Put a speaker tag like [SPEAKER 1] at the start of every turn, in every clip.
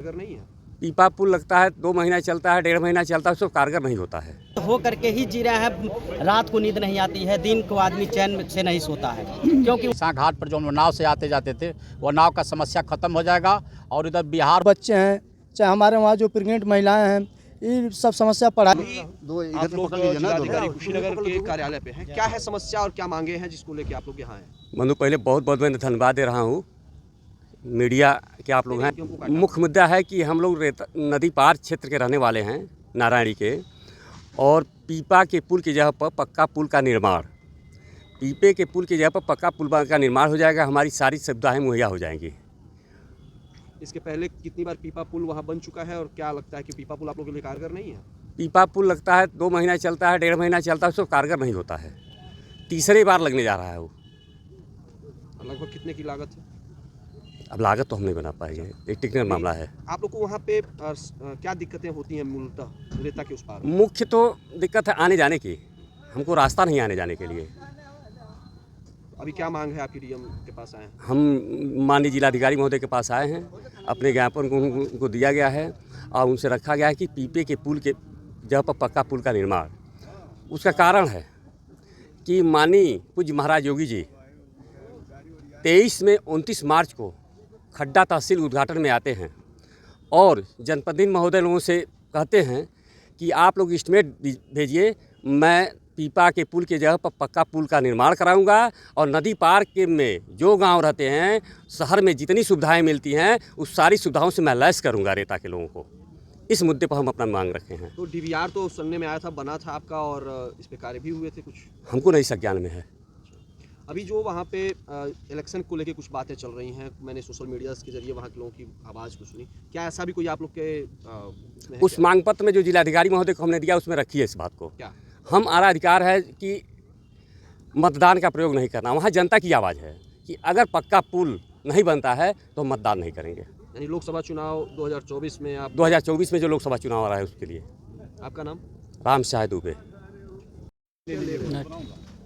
[SPEAKER 1] कारगर नहीं है।
[SPEAKER 2] पीपा पुल लगता है 2 महीना चलता है, 1.5 महीना चलता है, उसको कारगर नहीं होता है।
[SPEAKER 3] हो करके ही जी रहा है। रात को नींद नहीं आती है, दिन को आदमी चैन से नहीं सोता है, क्योंकि
[SPEAKER 4] घाट पर जो हम नाव से आते जाते थे वो नाव का समस्या खत्म हो जाएगा। और इधर बिहार
[SPEAKER 5] बच्चे हैं, चाहे हमारे वहाँ जो प्रेग्नेंट महिलाएं हैं, ये सब समस्या पढ़ाई।
[SPEAKER 1] आप लोग जिलाधिकारी कुशीनगर के कार्यालय पे हैं, क्या है समस्या और क्या मांगे हैं जिसको लेके आप लोग यहाँ हैं?
[SPEAKER 2] मनु पहले बहुत बहुत मैं धन्यवाद दे रहा हूँ मीडिया के आप लोग हैं। मुख्य मुद्दा है कि हम लोग नदी पार क्षेत्र के रहने वाले हैं, नारायणी के, और पीपा के पुल की जगह पर पक्का पुल का निर्माण, पीपे के पुल की जगह पर पक्का पुल का निर्माण हो जाएगा, हमारी सारी सुविधाएं मुहैया हो जाएंगी।
[SPEAKER 1] इसके पहले कितनी बार पीपा पुल वहाँ बन चुका है और क्या लगता है कि पीपा पुल आप लोगों के लिए कारगर नहीं है?
[SPEAKER 2] पीपा पुल लगता है 2 महीना चलता है, 1.5 महीना चलता है, उसको कारगर नहीं होता है। तीसरी बार लगने जा रहा है वो।
[SPEAKER 1] लगभग कितने की लागत है?
[SPEAKER 2] अब लागत तो हम नहीं बना पाएंगे, एक टेक्निकल मामला है।
[SPEAKER 1] आप लोग को वहाँ पे क्या दिक्कतें होती हैं मूलतः रेता के उस पार?
[SPEAKER 2] मुख्य तो दिक्कत है आने जाने की, हमको रास्ता नहीं आने जाने के लिए।
[SPEAKER 1] अभी क्या मांग है आपकी डीएम के पास आए हैं?
[SPEAKER 2] हम माननीय जिलाधिकारी महोदय के पास आए हैं, अपने ज्ञापन को उनको दिया गया है और उनसे रखा गया है कि पीपे के पुल के जगह पर पक्का पुल का निर्माण। उसका कारण है कि माननीय पूज्य महाराज योगी जी 23 में 29 मार्च को खड्डा तहसील उद्घाटन में आते हैं और जनप्रतिनिधि महोदय लोगों से कहते हैं कि आप लोग एस्टीमेट भेजिए, मैं पीपा के पुल की जगह पर पक्का पुल का निर्माण कराऊंगा और नदी पार के में जो गांव रहते हैं, शहर में जितनी सुविधाएं मिलती हैं, उस सारी सुविधाओं से मैं लैस करूंगा रेता के लोगों को। इस मुद्दे पर हम अपना मांग रखे हैं।
[SPEAKER 1] तो डीवीआर तो सुनने में आया था, बना था आपका और इस पे कार्य भी हुए थे कुछ?
[SPEAKER 2] हमको नहीं संज्ञान में है।
[SPEAKER 1] अभी जो वहाँ पे इलेक्शन को लेके कुछ बातें चल रही हैं, मैंने सोशल मीडिया के जरिए वहाँ के लोगों की आवाज़ को सुनी, क्या ऐसा भी कोई आप लोग के
[SPEAKER 2] उस मांग पत्र में जो जिलाधिकारी महोदय को हमने दिया उसमें रखी है इस बात को।
[SPEAKER 1] क्या
[SPEAKER 2] हमारा अधिकार है कि मतदान का प्रयोग नहीं करना। वहाँ जनता की आवाज़ है कि अगर पक्का पुल नहीं बनता है तो हम मतदान नहीं करेंगे।
[SPEAKER 1] यानी लोकसभा चुनाव 2024 में आप
[SPEAKER 2] 2024 में जो लोकसभा चुनाव आ रहा है उसके लिए।
[SPEAKER 1] आपका नाम?
[SPEAKER 2] राम शाह दुबे।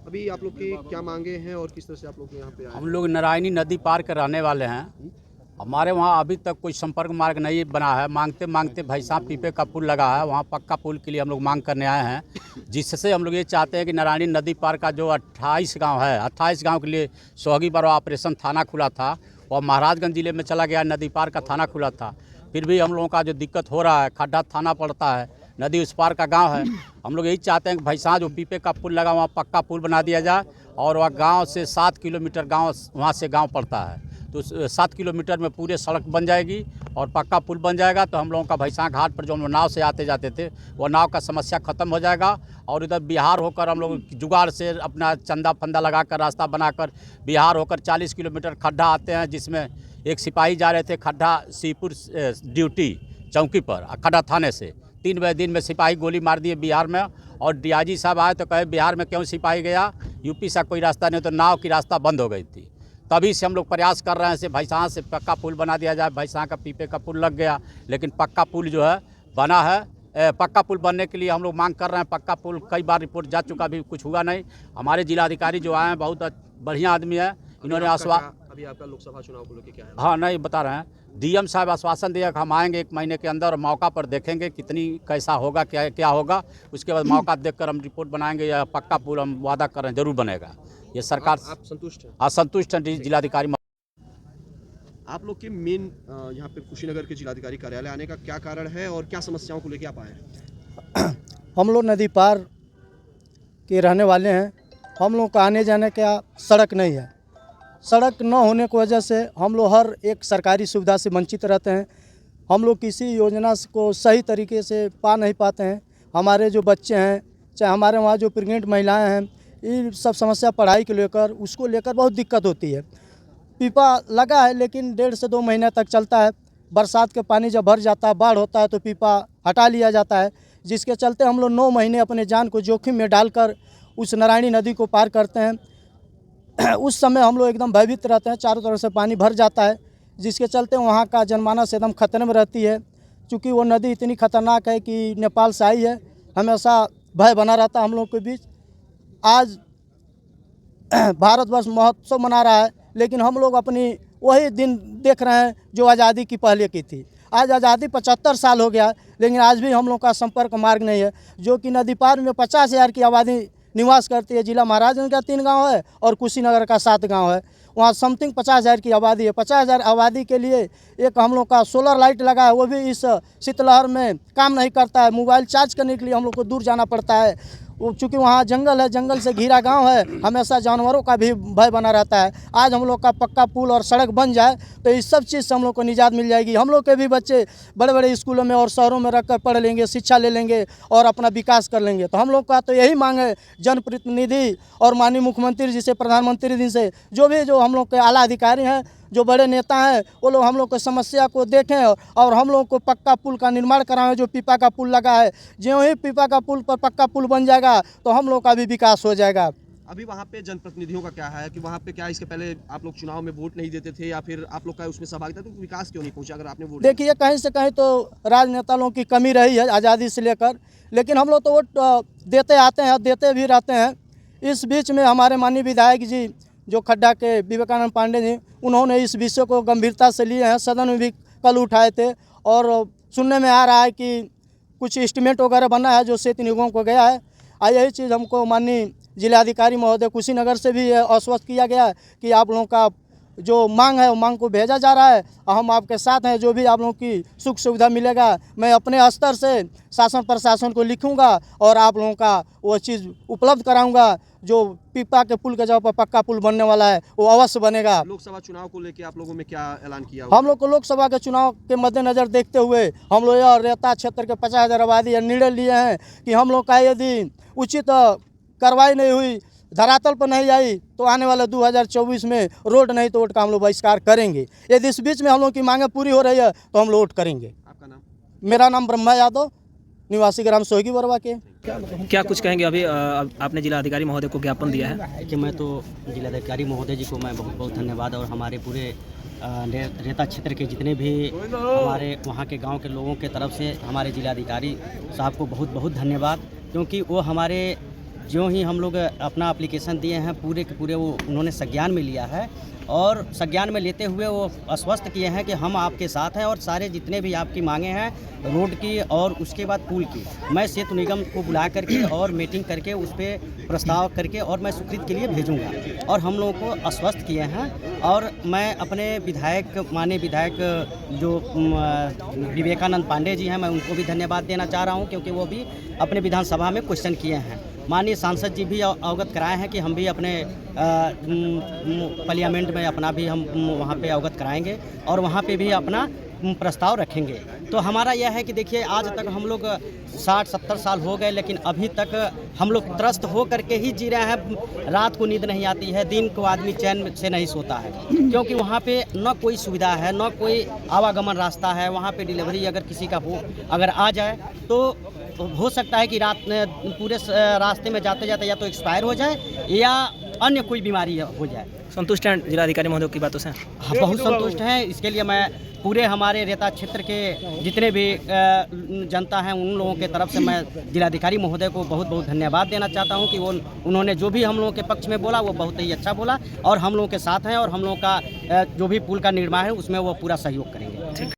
[SPEAKER 1] अभी आप लोग की क्या मांगे हैं और किस तरह से आप लोग यहाँ पे आए?
[SPEAKER 4] हम लोग नारायणी नदी पार के रहने वाले हैं। हमारे वहाँ अभी तक कोई संपर्क मार्ग नहीं बना है। मांगते मांगते भाई साहब पीपे का पुल लगा है, वहाँ पक्का पुल के लिए हम लोग मांग करने आए हैं, जिससे हम लोग ये चाहते हैं कि नारायणी नदी पार का जो 28 गांव है, 28 गांव के लिए सोहगी बरवा ऑपरेशन थाना खुला था और महाराजगंज जिले में चला गया, नदी पार का थाना खुला था। फिर भी हम लोगों का जो दिक्कत हो रहा है, खड्डा थाना पड़ता है, नदी उस पार का गांव है। हम लोग यही चाहते हैं कि भाई साहब जो पीपे का पुल लगा वहाँ पक्का पुल बना दिया जाए और वह गांव से 7 किलोमीटर गांव वहाँ से गांव पड़ता है, तो 7 किलोमीटर में पूरे सड़क बन जाएगी और पक्का पुल बन जाएगा। तो हम लोगों का भैंसा घाट पर जो हम लोग नाव से आते जाते थे वो नाव का समस्या ख़त्म हो जाएगा। और इधर बिहार होकर हम लोग जुगाड़ से अपना चंदा फंदा लगाकर रास्ता बनाकर बिहार होकर 40 किलोमीटर खड्डा आते हैं, जिसमें एक सिपाही जा रहे थे खड्डा सीपुर ड्यूटी चौकी पर खड्डा थाने से 3 बजे दिन में सिपाही गोली मार दिए बिहार में। और डीआईजी साहब आए तो कहे बिहार में क्यों सिपाही गया, यूपी से कोई रास्ता नहीं, तो नाव की रास्ता बंद हो गई थी। तभी से हम लोग प्रयास कर रहे हैं से भैंसा से पक्का पुल बना दिया जाए। भैंसा का पीपे का पुल लग गया, लेकिन पक्का पुल जो है बना है। पक्का पुल बनने के लिए हम लोग मांग कर रहे हैं। पक्का पुल कई बार रिपोर्ट जा चुका, भी कुछ हुआ नहीं। हमारे जिलाधिकारी जो आए हैं बहुत बढ़िया आदमी है, इन्होंने
[SPEAKER 1] अभी आपका लोकसभा चुनाव को लेकर क्या है?
[SPEAKER 4] हाँ नहीं बता रहे हैं, डीएम साहब आश्वासन दिया कि हम आएंगे 1 महीने के अंदर और मौका पर देखेंगे कितनी कैसा होगा, क्या होगा, उसके बाद मौका देखकर हम रिपोर्ट बनाएंगे। या पक्का पुल हम वादा कर रहे हैं जरूर बनेगा। ये सरकार
[SPEAKER 1] आप संतुष्ट हैं?
[SPEAKER 4] असंतुष्ट हैं जिलाधिकारी।
[SPEAKER 1] आप लोग के मेन यहाँ पे कुशीनगर के जिलाधिकारी कार्यालय आने का क्या कारण है और क्या समस्याओं को लेकर आप आए हैं?
[SPEAKER 5] हम लोग नदी पार के रहने वाले हैं। हम लोग का आने जाने का सड़क नहीं है। सड़क न होने की वजह से हम लोग हर एक सरकारी सुविधा से वंचित रहते हैं। हम लोग किसी योजना को सही तरीके से पा नहीं पाते हैं। हमारे जो बच्चे हैं, चाहे हमारे वहाँ जो प्रेग्नेंट महिलाएं हैं, ये सब समस्या पढ़ाई को लेकर उसको लेकर बहुत दिक्कत होती है। पीपा लगा है लेकिन 1.5 से 2 महीने तक चलता है। बरसात के पानी जब भर जाता है, बाढ़ होता है, तो पीपा हटा लिया जाता है, जिसके चलते हम लोग 9 महीने अपने जान को जोखिम में डालकर उस नारायणी नदी को पार करते हैं। उस समय हम लोग एकदम भयभीत रहते हैं, चारों तरफ से पानी भर जाता है, जिसके चलते वहाँ का जनमानस एकदम खतरे में रहती है। चूँकि वो नदी इतनी खतरनाक है कि नेपाल से आई है, हमेशा भय बना रहता है हम लोग के बीच। आज भारतवर्ष महोत्सव मना रहा है, लेकिन हम लोग अपनी वही दिन देख रहे हैं जो आज़ादी की पहले की थी। आज आज़ादी 75 साल हो गया, लेकिन आज भी हम लोग का संपर्क मार्ग नहीं है। जो कि नदी पार में 50,000 की आबादी निवास करती है। जिला महाराजगंज का 3 गांव है और कुशीनगर का 7 गांव है। वहाँ समथिंग 50,000 की आबादी है। 50,000 आबादी के लिए एक हम लोग का सोलर लाइट लगा है, वो भी इस शीतलहर में काम नहीं करता है। मोबाइल चार्ज करने के लिए हम लोग को दूर जाना पड़ता है। चूँकि वहाँ जंगल है, जंगल से घिरा गांव है, हमेशा जानवरों का भी भय बना रहता है। आज हम लोग का पक्का पुल और सड़क बन जाए तो इस सब चीज़ से हम लोग को निजात मिल जाएगी। हम लोग के भी बच्चे बड़े बड़े स्कूलों में और शहरों में रख कर पढ़ लेंगे, शिक्षा ले लेंगे और अपना विकास कर लेंगे। तो हम लोग का तो यही मांग है जनप्रतिनिधि और माननीय मुख्यमंत्री जी से, प्रधानमंत्री जी से, जो हम लोग के आला अधिकारी हैं, जो बड़े नेता हैं, वो लोग हम लोग को समस्या को देखें और हम लोग को पक्का पुल का निर्माण कराएं। जो पीपा का पुल लगा है, जो ही पीपा का पुल पर पक्का पुल बन जाएगा तो हम लोग का भी विकास हो जाएगा।
[SPEAKER 1] अभी वहाँ पे जनप्रतिनिधियों का क्या है कि वहाँ पे क्या इसके पहले आप लोग चुनाव में वोट नहीं देते थे या फिर आप लोग का उसमें सहभागिता, तो विकास क्यों नहीं पहुँचा अगर आपने वोट?
[SPEAKER 5] देखिए, कहीं से कहीं तो राजनेता लोगों की कमी रही है आज़ादी से लेकर, लेकिन हम लोग तो वोट देते आते हैं, देते भी रहते हैं। इस बीच में हमारे माननीय विधायक जी जो खड्डा के विवेकानंद पांडे जी, उन्होंने इस विषय को गंभीरता से लिए हैं। सदन में भी कल उठाए थे और सुनने में आ रहा है कि कुछ एस्टीमेट वगैरह बना है जो सेतु निगम को गया है। यही चीज़ हमको माननीय जिलाधिकारी महोदय कुशीनगर से भी आश्वस्त किया गया है कि आप लोगों का जो मांग है वो मांग को भेजा जा रहा है और हम आपके साथ हैं। जो भी आप लोगों की सुख सुविधा मिलेगा, मैं अपने स्तर से शासन प्रशासन को लिखूंगा और आप लोगों का वो चीज़ उपलब्ध कराऊंगा। जो पीपा के पुल के जगह पर पक्का पुल बनने वाला है वो अवश्य बनेगा।
[SPEAKER 1] लोकसभा चुनाव को लेकर आप लोगों में क्या ऐलान किया?
[SPEAKER 5] हम लोग को लोकसभा के चुनाव के मद्देनजर देखते हुए हम लोग यह रेता क्षेत्र के 50,000 आबादी निर्णय लिए हैं कि हम लोग का यदि उचित कार्रवाई नहीं हुई, धरातल पर नहीं आई, तो आने वाले 2024 में रोड नहीं तो वोट का हम लोग बहिष्कार करेंगे। यदि इस बीच में हम लोग की मांगे पूरी हो रही है तो हम लोग वोट करेंगे।
[SPEAKER 1] आपका नाम?
[SPEAKER 5] मेरा नाम ब्रह्मा यादव, निवासी ग्राम सोहगी बरवा के।
[SPEAKER 6] क्या कुछ कहेंगे? अभी आपने जिला अधिकारी महोदय को ज्ञापन दिया है
[SPEAKER 3] कि मैं तो जिलाधिकारी महोदय जी को मैं बहुत बहुत धन्यवाद और हमारे पूरे रेता क्षेत्र के जितने भी हमारे वहाँ के गांव के लोगों के तरफ से हमारे जिलाधिकारी साहब को बहुत बहुत धन्यवाद, क्योंकि वो हमारे जो ही हम लोग अपना एप्लीकेशन दिए हैं पूरे के पूरे वो उन्होंने संज्ञान में लिया है और संज्ञान में लेते हुए वो आश्वस्त किए हैं कि हम आपके साथ हैं और सारे जितने भी आपकी मांगे हैं रोड की और उसके बाद पुल की, मैं सेतु निगम को बुला करके और मीटिंग करके उस पर प्रस्ताव करके और मैं स्वीकृति के लिए भेजूंगा। और हम लोगों को आश्वस्त किए हैं और मैं अपने विधायक माननीय विधायक जो विवेकानंद पांडे जी हैं, मैं उनको भी धन्यवाद देना चाह रहा हूँ, क्योंकि वो भी अपने विधानसभा में क्वेश्चन किए हैं। माननीय सांसद जी भी अवगत कराए हैं कि हम भी अपने पार्लियामेंट में अपना भी हम वहाँ पे अवगत कराएंगे और वहाँ पे भी अपना प्रस्ताव रखेंगे। तो हमारा यह है कि देखिए, आज तक हम लोग 60-70 साल हो गए, लेकिन अभी तक हम लोग त्रस्त हो करके ही जी रहे हैं। रात को नींद नहीं आती है, दिन को आदमी चैन से नहीं सोता है, क्योंकि वहाँ पे न कोई सुविधा है, न कोई आवागमन रास्ता है। वहाँ पे डिलीवरी अगर किसी का हो, अगर आ जाए तो हो सकता है कि रात पूरे रास्ते में जाते जाते या तो एक्सपायर हो जाए या अन्य कोई बीमारी हो जाए।
[SPEAKER 6] संतुष्ट हैं जिलाधिकारी महोदय की बातों से?
[SPEAKER 3] हाँ, बहुत संतुष्ट हैं। इसके लिए मैं पूरे हमारे रेता क्षेत्र के जितने भी जनता हैं उन लोगों के तरफ से मैं जिलाधिकारी महोदय को बहुत बहुत धन्यवाद देना चाहता हूं कि वो उन्होंने जो भी हम लोगों के पक्ष में बोला वो बहुत ही अच्छा बोला और हम लोगों के साथ हैं और हम लोगों का जो भी पुल का निर्माण है उसमें वो पूरा सहयोग करेंगे।